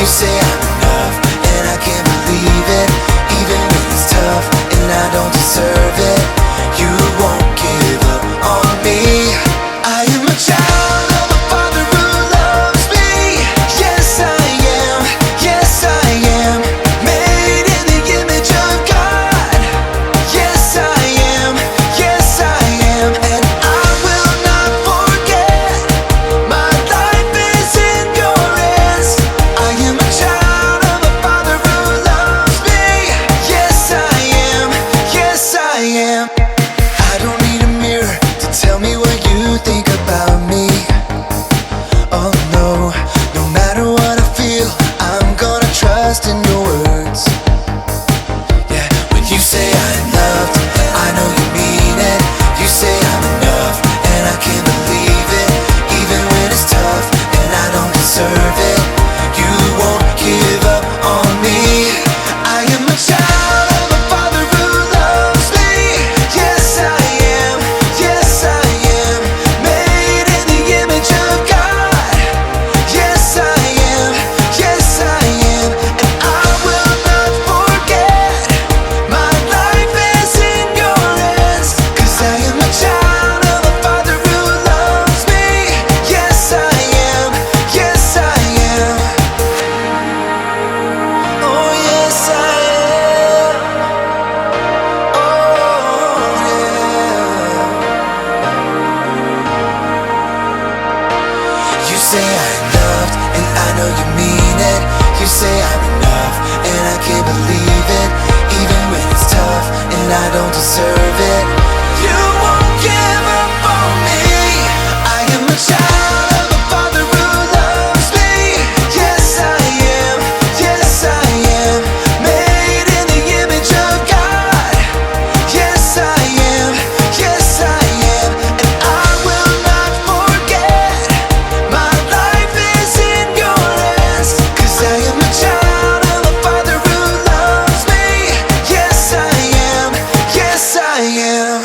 You say I'm enough, and I can't believe it. Even when it's tough, and I don't deserve it, you won't give up on me. I am a child of a father who loves me. Yes, I am. Yes, I am. Made in the image of God. Yes, I am. Yes, I am. And I will not forget. My life is in your hands. I am a child of a father who loves me. Yes, I am. Yes, I am. I don't need a mirror to tell me what you think about me. Oh no, no matter what I feel, I'm gonna trust in your words. Yeah, when you say I'm loved, I know you mean it. You say I'm enough, and I can't believe it. Even when it's tough, and I don't deserve it, you won't give up on me. I am a child of a father who loves me. Yes, I am. Yes, I am. Made in the image of God. Yes, I am. Yes, I am. And I will not forget. My life is in your hands. 'Cause I am a child of a father who loves me. Yes, I am. Yes, I am. Oh, yes, I am. Oh, yeah. You say I'm loved, and I know you mean it. You say I'm enough, and I can't believe it. Even when it's tough, and I don't deserve it, you won't give up on me. I am a child of a father who loves me. Yes, I am. Yes, I am. Made in the image of God. Yes, I am. Yes, I am. And I will not forget. My life is in your hands. 'Cause I am a child of a father who loves me. Yes, I am. Yes, I am.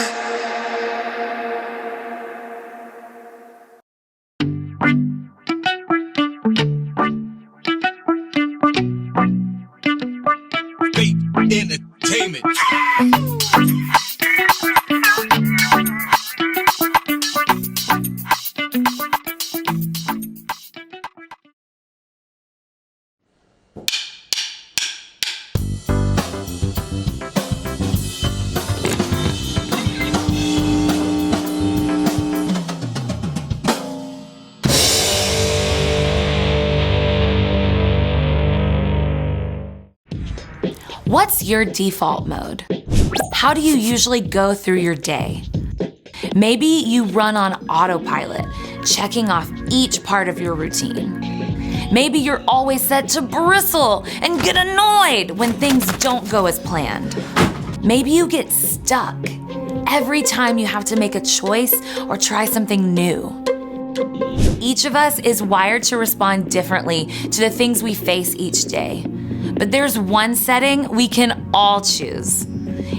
Fate Entertainment. What's your default mode? How do you usually go through your day? Maybe you run on autopilot, checking off each part of your routine. Maybe you're always set to bristle and get annoyed when things don't go as planned. Maybe you get stuck every time you have to make a choice or try something new. Each of us is wired to respond differently to the things we face each day. But there's one setting we can all choose.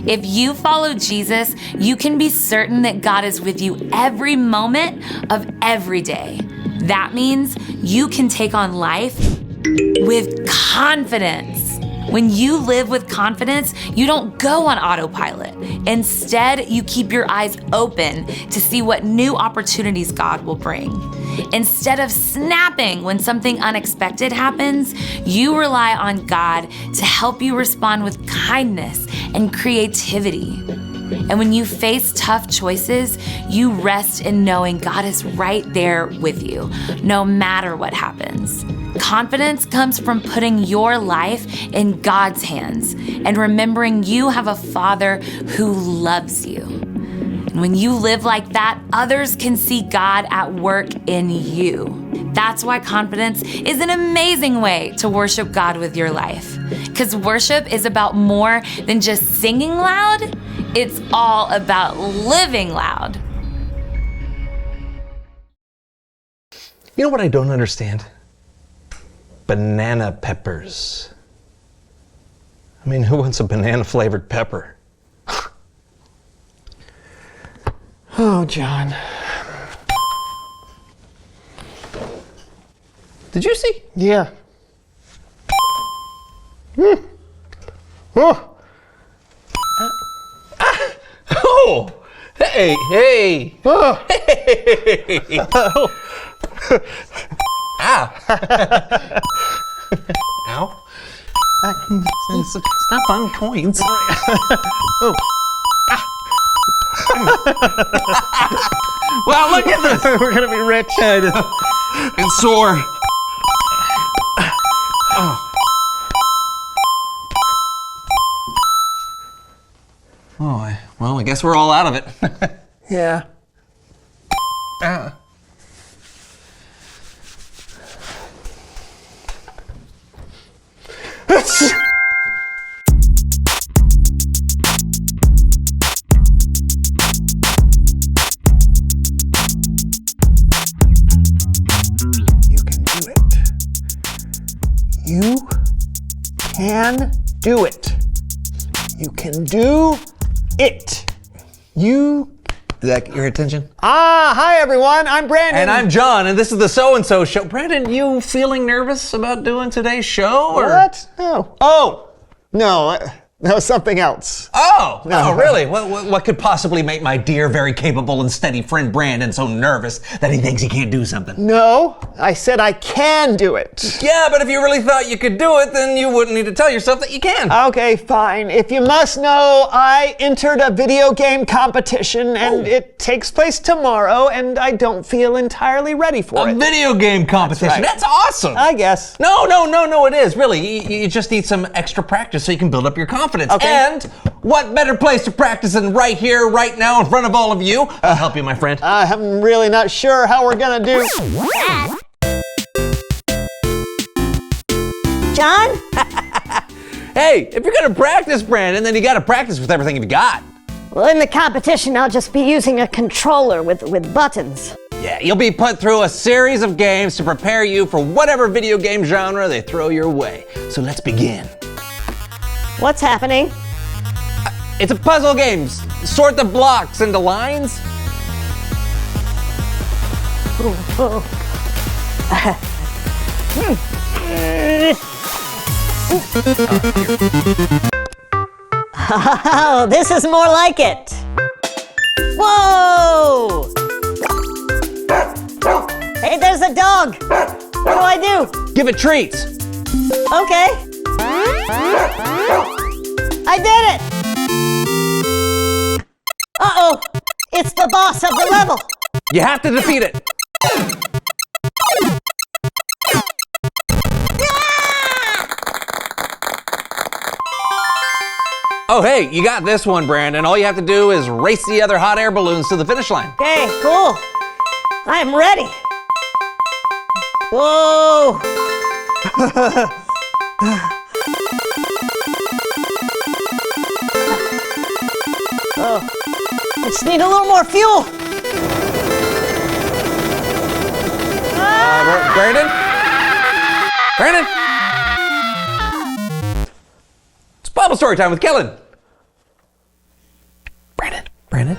If you follow Jesus, you can be certain that God is with you every moment of every day. That means you can take on life with confidence. When you live with confidence, you don't go on autopilot. Instead, you keep your eyes open to see what new opportunities God will bring. Instead of snapping when something unexpected happens, you rely on God to help you respond with kindness and creativity. And when you face tough choices, you rest in knowing God is right there with you, no matter what happens. Confidence comes from putting your life in God's hands and remembering you have a Father who loves you. And when you live like that, others can see God at work in you. That's why confidence is an amazing way to worship God with your life. Because worship is about more than just singing loud. It's all about living loud. You know what I don't understand? Banana peppers. I mean, who wants a banana-flavored pepper? Oh, John. Did you see? Yeah. Oh! Hey! Hey! Oh. Hey! Ow! Ow! Stop on coins. Oh. Wow, look at this! We're gonna be rich. It's sore. Oh, well, I guess we're all out of it. Yeah. You can do it. You can do it. You can do it. You. Did that get your attention? Hi everyone. I'm Brandon. And I'm John, and this is the So-and-So Show. Brandon, you feeling nervous about doing today's show? Or? What? No. Oh, no. No, something else. Oh, No. no, really? What could possibly make my dear, very capable and steady friend Brandon so nervous that he thinks he can't do something? No, I said I can do it. Yeah, but if you really thought you could do it, then you wouldn't need to tell yourself that you can. Okay, fine. If you must know, I entered a video game competition and it takes place tomorrow and I don't feel entirely ready for A it. video game competition. That's right. That's awesome. I guess. No, it is, really. You just need some extra practice so you can build up your confidence. Okay. And what better place to practice than right here, right now, in front of all of you? I'll help you, my friend. I'm really not sure how we're gonna do. John? Hey, if you're gonna practice, Brandon, then you gotta practice with everything you've got. Well, in the competition, I'll just be using a controller with buttons. Yeah, you'll be put through a series of games to prepare you for whatever video game genre they throw your way. So let's begin. What's happening? It's a puzzle game. Sort the blocks into lines. Oh, this is more like it. Whoa! Hey, there's a dog. What do I do? Give it treats. Okay. I did it! Uh-oh! It's the boss of the level! You have to defeat it. Oh, hey, you got this one, Brandon. All you have to do is race the other hot air balloons to the finish line. Okay, cool. I am ready. Whoa! Oh, I just need a little more fuel. Brandon? Brandon? It's Bible story time with Kellen. Brandon?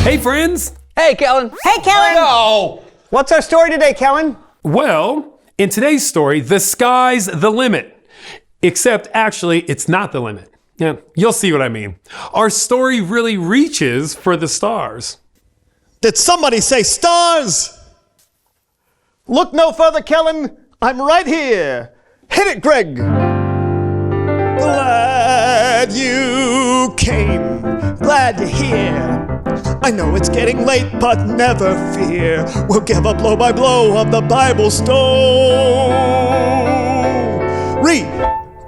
Hey friends! Hey, Kellen. Hey, Kellen! No! What's our story today, Kellen? Well, in today's story, the sky's the limit. Except actually, it's not the limit. Yeah, you'll see what I mean. Our story really reaches for the stars. Did somebody say stars? Look no further, Kellen. I'm right here. Hit it, Greg. Glad you came. Glad you're here. I know it's getting late, but never fear. We'll give a blow-by-blow of the Bible story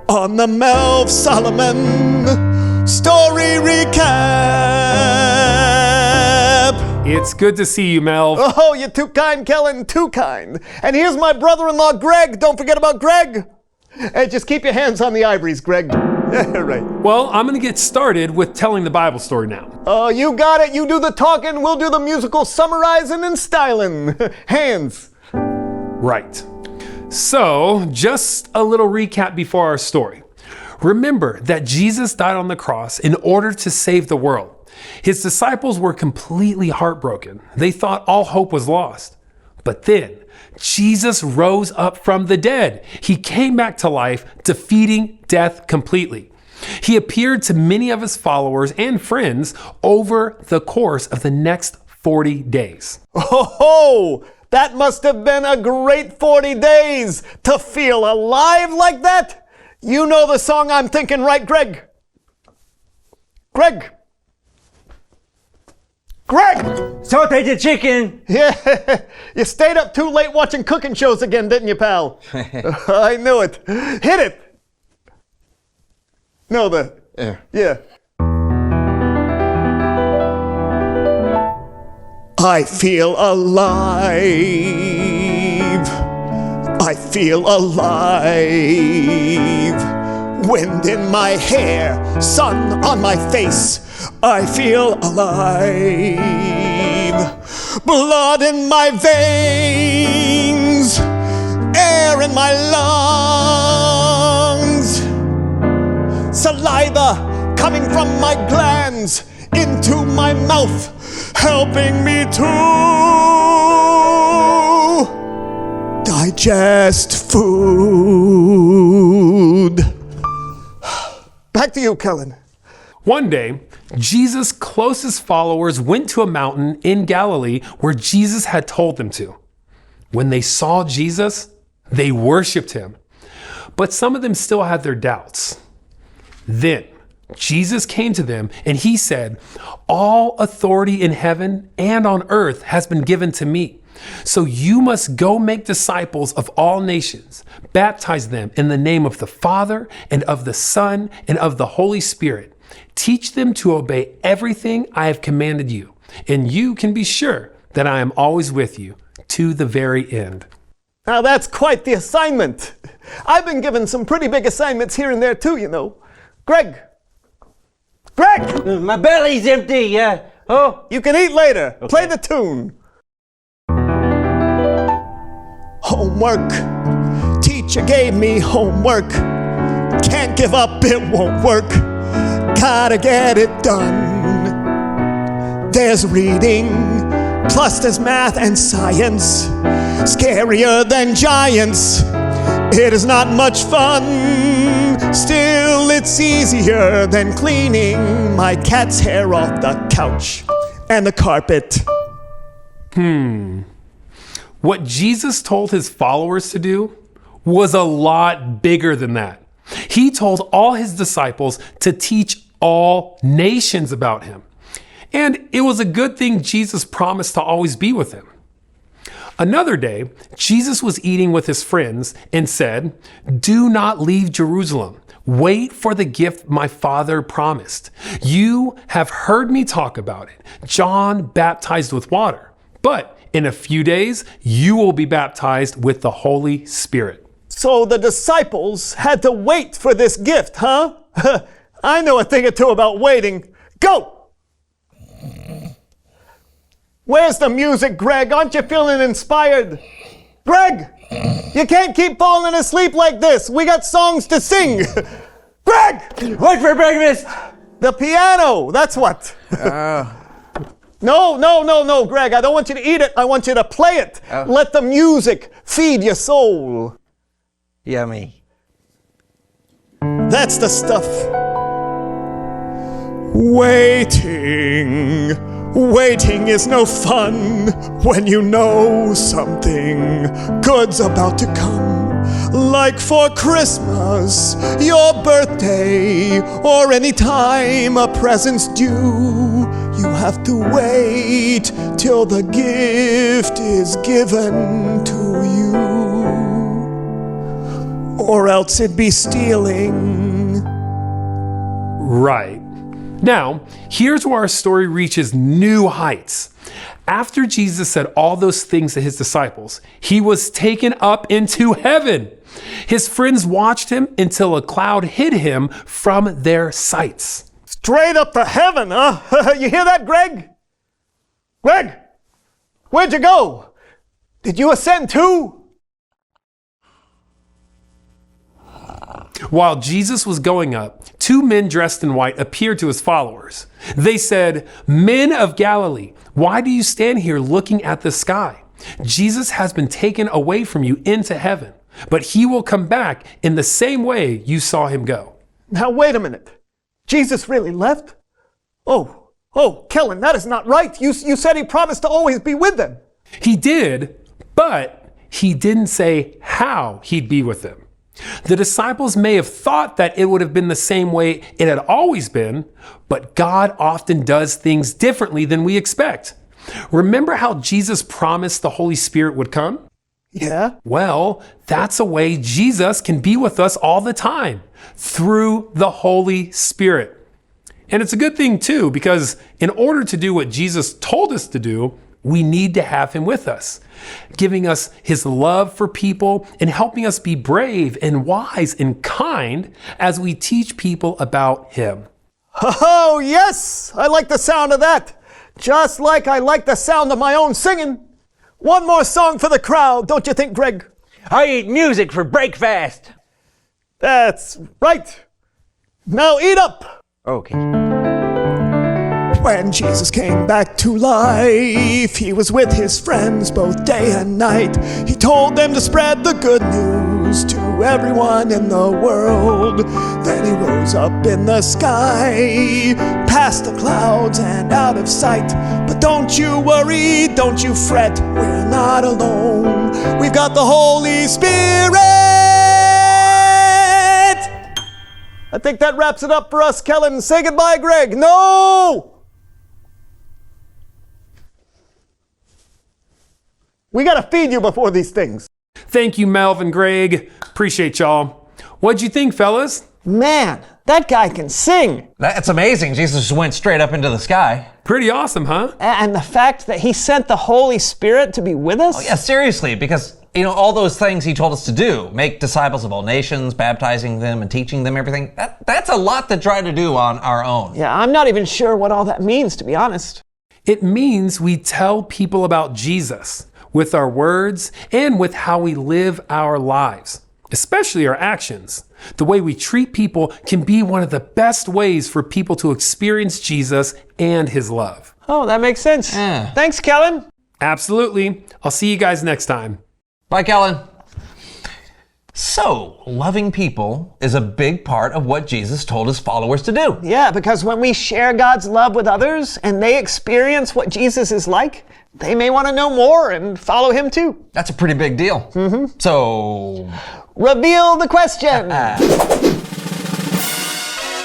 on the Melv Solomon story recap. It's good to see you, Mel. Oh, you're too kind, Kellen, too kind. And here's my brother-in-law, Greg. Don't forget about Greg. Hey, just keep your hands on the ivories, Greg. Right. Well, I'm going to get started with telling the Bible story now. Oh, you got it. You do the talking, we'll do the musical summarizing and styling. Hands. Right. So, just a little recap before our story. Remember that Jesus died on the cross in order to save the world. His disciples were completely heartbroken. They thought all hope was lost. But then Jesus rose up from the dead. He came back to life, defeating death completely. He appeared to many of his followers and friends over the course of the next 40 days. Oh, that must have been a great 40 days to feel alive like that. You know the song I'm thinking, right, Greg? Greg! Greg! Sauteed chicken! Yeah, you stayed up too late watching cooking shows again, didn't you, pal? I knew it. Hit it! No, yeah. I feel alive. I feel alive. Wind in my hair, sun on my face. I feel alive. Blood in my veins, air in my lungs. Saliva coming from my glands into my mouth, helping me to digest food. Back to you, Kellen. One day, Jesus' closest followers went to a mountain in Galilee where Jesus had told them to. When they saw Jesus, they worshiped him. But some of them still had their doubts. Then Jesus came to them and he said, "All authority in heaven and on earth has been given to me. So you must go make disciples of all nations, baptize them in the name of the Father and of the Son and of the Holy Spirit. Teach them to obey everything I have commanded you, and you can be sure that I am always with you to the very end." Now that's quite the assignment. I've been given some pretty big assignments here and there too, you know. Greg! My belly's empty. Oh, You can eat later. Okay. Play the tune. Homework. Teacher gave me homework. Can't give up, it won't work. Gotta get it done. There's reading, plus there's math and science. Scarier than giants. It is not much fun. Still, it's easier than cleaning my cat's hair off the couch and the carpet. What Jesus told his followers to do was a lot bigger than that. He told all his disciples to teach all nations about him. And it was a good thing Jesus promised to always be with him. Another day, Jesus was eating with his friends and said, "Do not leave Jerusalem. Wait for the gift my Father promised. You have heard me talk about it. John baptized with water, but in a few days, you will be baptized with the Holy Spirit." So the disciples had to wait for this gift, huh? I know a thing or two about waiting. Go! Where's the music, Greg? Aren't you feeling inspired? Greg! You can't keep falling asleep like this. We got songs to sing. Greg! wait for breakfast. The piano, that's what. No, Greg. I don't want you to eat it. I want you to play it. Let the music feed your soul. Yummy. That's the stuff. Waiting. Waiting is no fun when you know something good's about to come. Like for Christmas, your birthday, or any time a present's due. You have to wait till the gift is given to you. Or else it'd be stealing. Right. Now, here's where our story reaches new heights. After Jesus said all those things to his disciples, he was taken up into heaven. His friends watched him until a cloud hid him from their sights. Straight up to heaven, huh? You hear that, Greg? Greg, where'd you go? Did you ascend too? While Jesus was going up, two men dressed in white appeared to his followers. They said, "Men of Galilee, why do you stand here looking at the sky? Jesus has been taken away from you into heaven, but he will come back in the same way you saw him go." Now, wait a minute. Jesus really left? Oh, Kellen, that is not right. You said he promised to always be with them. He did, but he didn't say how he'd be with them. The disciples may have thought that it would have been the same way it had always been, but God often does things differently than we expect. Remember how Jesus promised the Holy Spirit would come? Yeah? Well, that's a way Jesus can be with us all the time, through the Holy Spirit. And it's a good thing too, because in order to do what Jesus told us to do, we need to have him with us, giving us his love for people and helping us be brave and wise and kind as we teach people about him. Oh, yes! I like the sound of that. Just like I like the sound of my own singing. One more song for the crowd, don't you think, Greg? I eat music for breakfast. That's right. Now eat up. Okay. When Jesus came back to life, he was with his friends both day and night. He told them to spread the good news to everyone in the world. Then he rose up in the sky, past the clouds and out of sight. But don't you worry, don't you fret, we're not alone. We've got the Holy Spirit. I think that wraps it up for us, Kellen. Say goodbye, Greg. No! We gotta feed you before these things. Thank you, Melvin, Greg. Appreciate y'all. What'd you think, fellas? Man, that guy can sing. That's amazing. Jesus just went straight up into the sky. Pretty awesome, huh? And the fact that he sent the Holy Spirit to be with us? Oh, yeah, seriously, because, all those things he told us to do, make disciples of all nations, baptizing them and teaching them everything, that's a lot to try to do on our own. Yeah, I'm not even sure what all that means, to be honest. It means we tell people about Jesus with our words and with how we live our lives, especially our actions. The way we treat people can be one of the best ways for people to experience Jesus and his love. Oh, that makes sense. Yeah. Thanks, Kellen. Absolutely. I'll see you guys next time. Bye, Kellen. So, loving people is a big part of what Jesus told his followers to do. Yeah, because when we share God's love with others and they experience what Jesus is like, they may want to know more and follow him too. That's a pretty big deal. Mm-hmm. So... Reveal the question.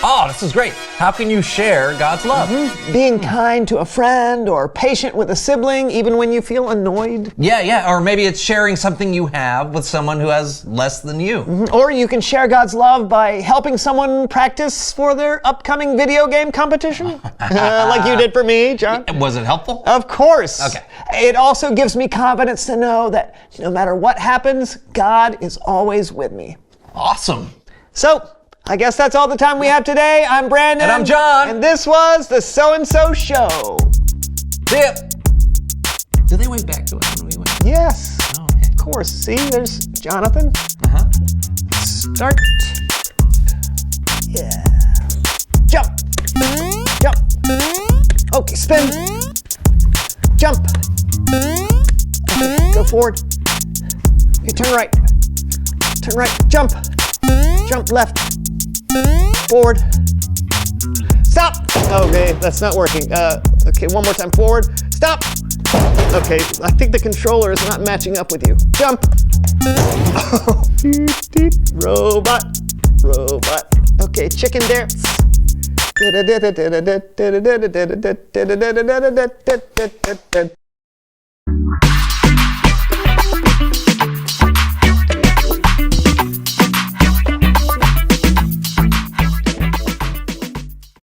Oh, this is great. How can you share God's love? Being kind to a friend or patient with a sibling, even when you feel annoyed. Yeah. Or maybe it's sharing something you have with someone who has less than you. Or you can share God's love by helping someone practice for their upcoming video game competition. Like you did for me, John. Was it helpful? Of course. Okay. It also gives me confidence to know that no matter what happens, God is always with me. Awesome. So, I guess that's all the time we have today. I'm Brandon. And I'm John. And this was the So-and-So Show. See ya. Did they wave back to us when we went? Yes. Oh, okay. Of course. See, there's Jonathan. Uh-huh. Start. Yeah. Jump. Jump. Okay, spin. Jump. Okay, go forward. Okay, turn right. Turn right. Jump. Jump left. Forward. Stop. Okay, that's not working. Okay, one more time. Forward. Stop. Okay, I think the controller is not matching up with you. Jump. Robot. Robot. Okay, chicken dance.